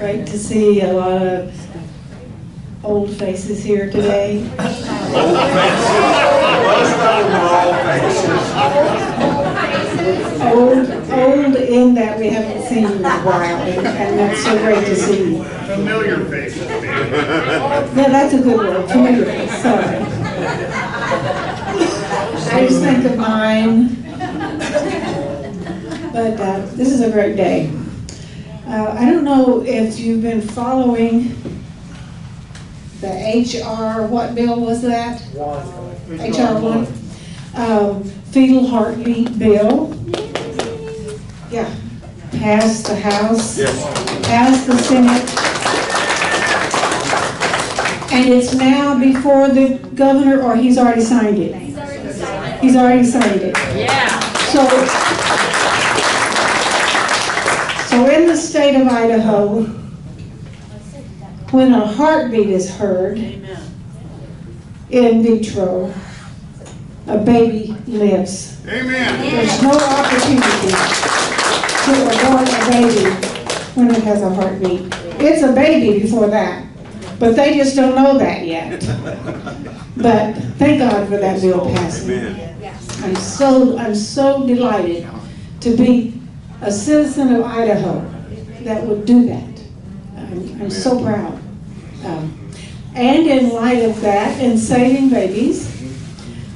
Great to see a lot of old faces here today. Old faces. Most of them are old faces. Old in that we haven't seen in a while, and that's so great to see. Familiar faces. Yeah, that's a good word, familiar face, sorry. I just think of mine. But this is a great day. I don't know if you've been following the HR, what bill was that? HR 1. Fetal heartbeat bill. Yeah. Passed the House. Yes. Passed the Senate. And it's now before the governor, or he's already signed it? He's already signed it. Yeah. So in the state of Idaho, when a heartbeat is heard in vitro, a baby lives. Amen. There's no opportunity to abort a baby when it has a heartbeat. It's a baby before that, but they just don't know that yet. But thank God for that bill passing. I'm so delighted to be a citizen of Idaho that would do that. I'm so proud. And in light of that, and saving babies,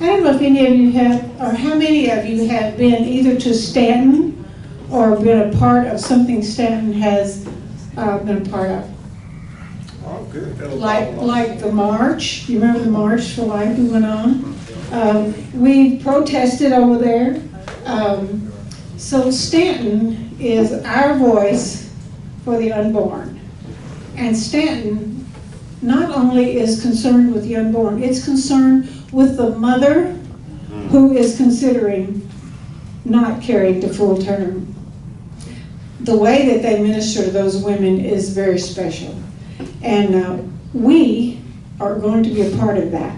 I don't know if any of you have, or how many of you have been either to Stanton or been a part of something Stanton has been a part of. Oh, good. Like the march. You remember the March for Life we went on? We protested over there. So Stanton is our voice for the unborn. And Stanton not only is concerned with the unborn, it's concerned with the mother who is considering not carrying to full term. The way that they minister to those women is very special. And we are going to be a part of that.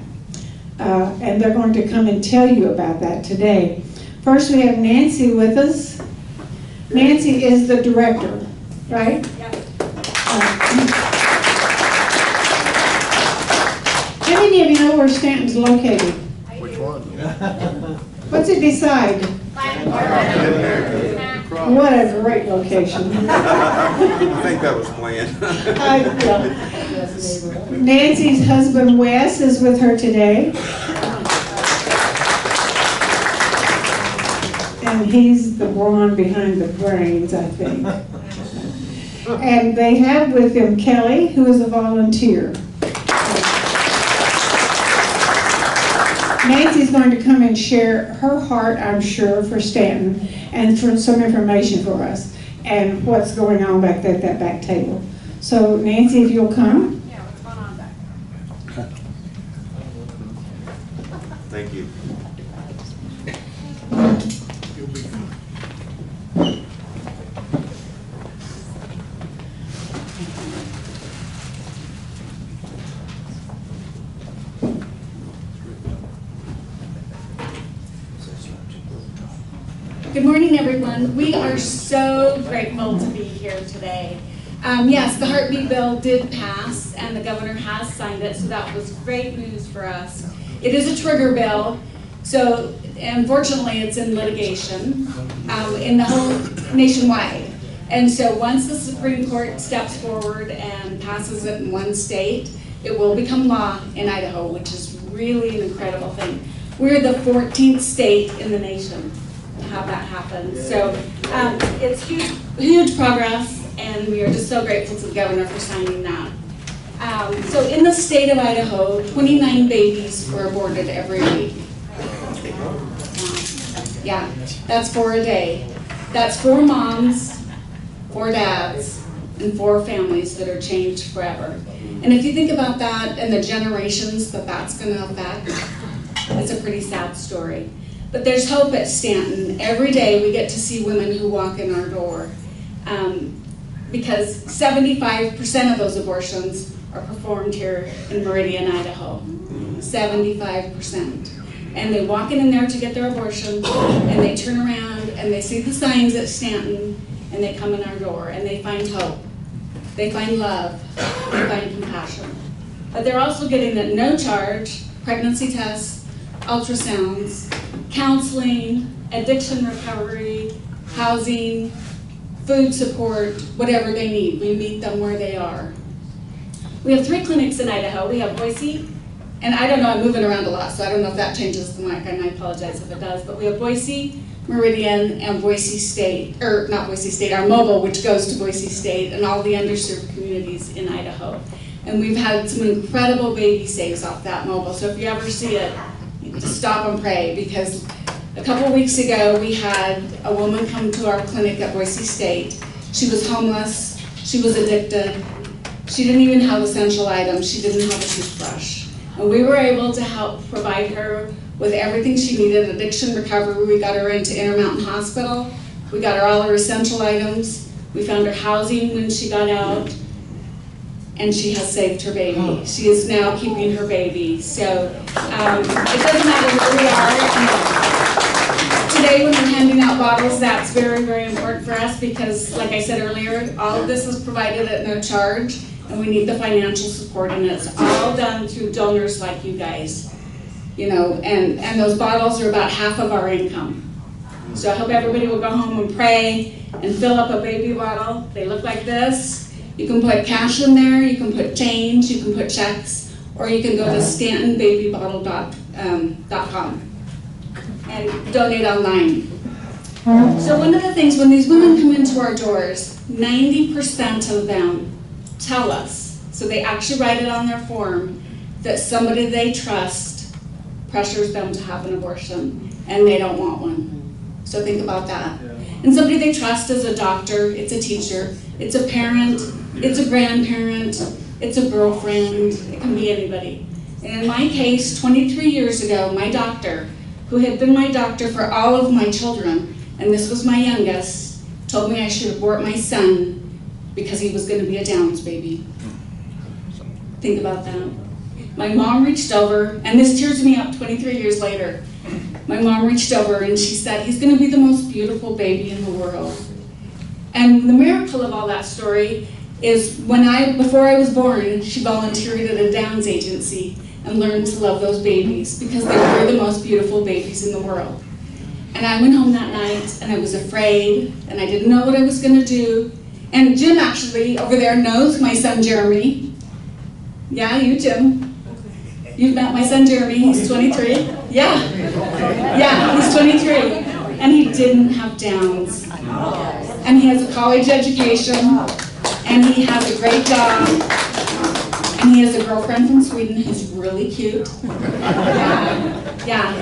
And they're going to come and tell you about that today. First, we have Nancy with us. Nancy is the director, right? Yep. How many of you know where Stanton's located? Which one? What's it beside? What a great location. I think that was planned. Nancy's husband, Wes, is with her today. And he's the one behind the brains, I think. And they have with them Kelly, who is a volunteer. Nancy's going to come and share her heart, I'm sure, for Stanton and for some information for us and what's going on back at that back table. So Nancy, if you'll come. Yeah, what's going on back? Thank you. Good morning, everyone. We are so grateful to be here today. Yes, the heartbeat bill did pass, and the governor has signed it, so that was great news for us. It is a trigger bill, so unfortunately it's in litigation in the whole nationwide. And so once the Supreme Court steps forward and passes it in one state, it will become law in Idaho, which is really an incredible thing. We're the 14th state in the nation to have that happen. So it's huge progress, and we are just so grateful to the governor for signing that. So in the state of Idaho, 29 babies were aborted every week. Yeah, that's 4 a day. That's 4 moms, 4 dads, and 4 families that are changed forever. And if you think about that and the generations that that's going to affect, it's a pretty sad story. But there's hope at Stanton. Every day we get to see women who walk in our door. Because 75% of those abortions are performed here in Meridian, Idaho. 75%. And they walk in there to get their abortion, and they turn around and they see the signs at Stanton, and they come in our door and they find hope. they find love, they find compassion. But they're also getting at no charge pregnancy tests, ultrasounds, counseling, addiction recovery, housing, food support, whatever they need. We meet them where they are. We have 3 clinics in Idaho. We have Boise, and I don't know, I'm moving around a lot, so I don't know if that changes the mic, and I apologize if it does, but we have Boise, Meridian, and Boise State, or not Boise State, our mobile, which goes to Boise State, and all the underserved communities in Idaho. And we've had some incredible baby saves off that mobile, so if you ever see it, just stop and pray, because a couple weeks ago, we had a woman come to our clinic at Boise State. She was homeless, she was addicted, she didn't even have essential items, she didn't have a toothbrush. And we were able to help provide her with everything she needed, addiction recovery. We got her into Intermountain Hospital. We got her all her essential items. We found her housing when she got out. And she has saved her baby. She is now keeping her baby. So it doesn't matter where we are. Today when we're handing out bottles, that's very, very important for us because, like I said earlier, all of this is provided at no charge. And we need the financial support, and it's all done through donors like you guys. You know, and those bottles are about half of our income. So I hope everybody will go home and pray and fill up a baby bottle. They look like this. You can put cash in there, you can put change, you can put checks, or you can go to stantonbabybottle.com and donate online. So one of the things, when these women come into our doors, 90% of them tell us, so they actually write it on their form, that somebody they trust pressures them to have an abortion and they don't want one. So think about that. And somebody they trust is a doctor, it's a teacher, it's a parent, it's a grandparent, it's a girlfriend, it can be anybody. And in my case, 23 years ago, my doctor, who had been my doctor for all of my children, and this was my youngest, told me I should abort my son because he was going to be a Downs baby. Think about that. My mom reached over, and this tears me up 23 years later. My mom reached over and she said, he's going to be the most beautiful baby in the world. And the miracle of all that story is before I was born, she volunteered at a Downs agency and learned to love those babies because they were the most beautiful babies in the world. And I went home that night and I was afraid and I didn't know what I was going to do. And Jim actually over there knows my son Jeremy. Yeah, you Jim. You've met my son Jeremy, he's 23. Yeah, he's 23. And he didn't have Downs. And he has a college education, and he has a great job, and he has a girlfriend from Sweden who's really cute. Yeah.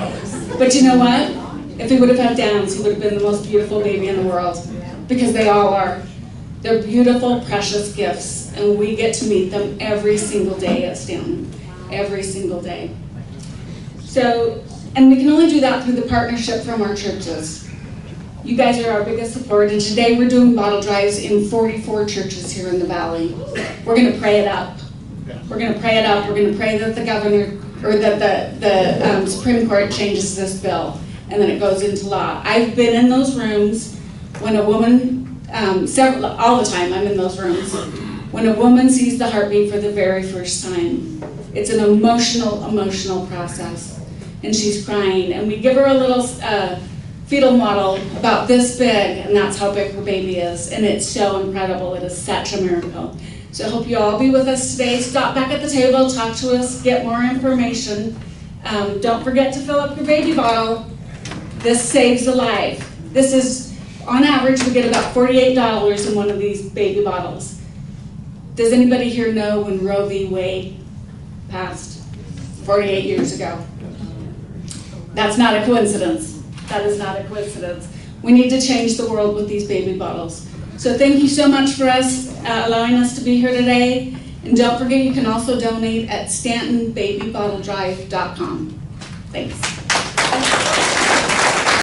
But you know what? If he would have had Downs, he would have been the most beautiful baby in the world, because they all are. They're beautiful, precious gifts, and we get to meet them every single day at Stanton. Every single day. So, and we can only do that through the partnership from our churches. You guys are our biggest support, and today we're doing bottle drives in 44 churches here in the Valley. We're going to pray it up. We're going to pray it up. We're going to pray that the governor, or that the Supreme Court changes this bill, and then it goes into law. I've been in those rooms when a woman, all the time I'm in those rooms, when a woman sees the heartbeat for the very first time. It's an emotional process. And she's crying. And we give her a little fetal model about this big, and that's how big her baby is. And it's so incredible. It is such a miracle. So I hope you all be with us today. Stop back at the table, talk to us, get more information. Don't forget to fill up your baby bottle. This saves a life. This is, on average, we get about $48 in one of these baby bottles. Does anybody here know when Roe v. Wade passed 48 years ago? That's not a coincidence. That is not a coincidence. We need to change the world with these baby bottles. So thank you so much for allowing us to be here today. And don't forget, you can also donate at stantonbabybottledrive.com. Thanks.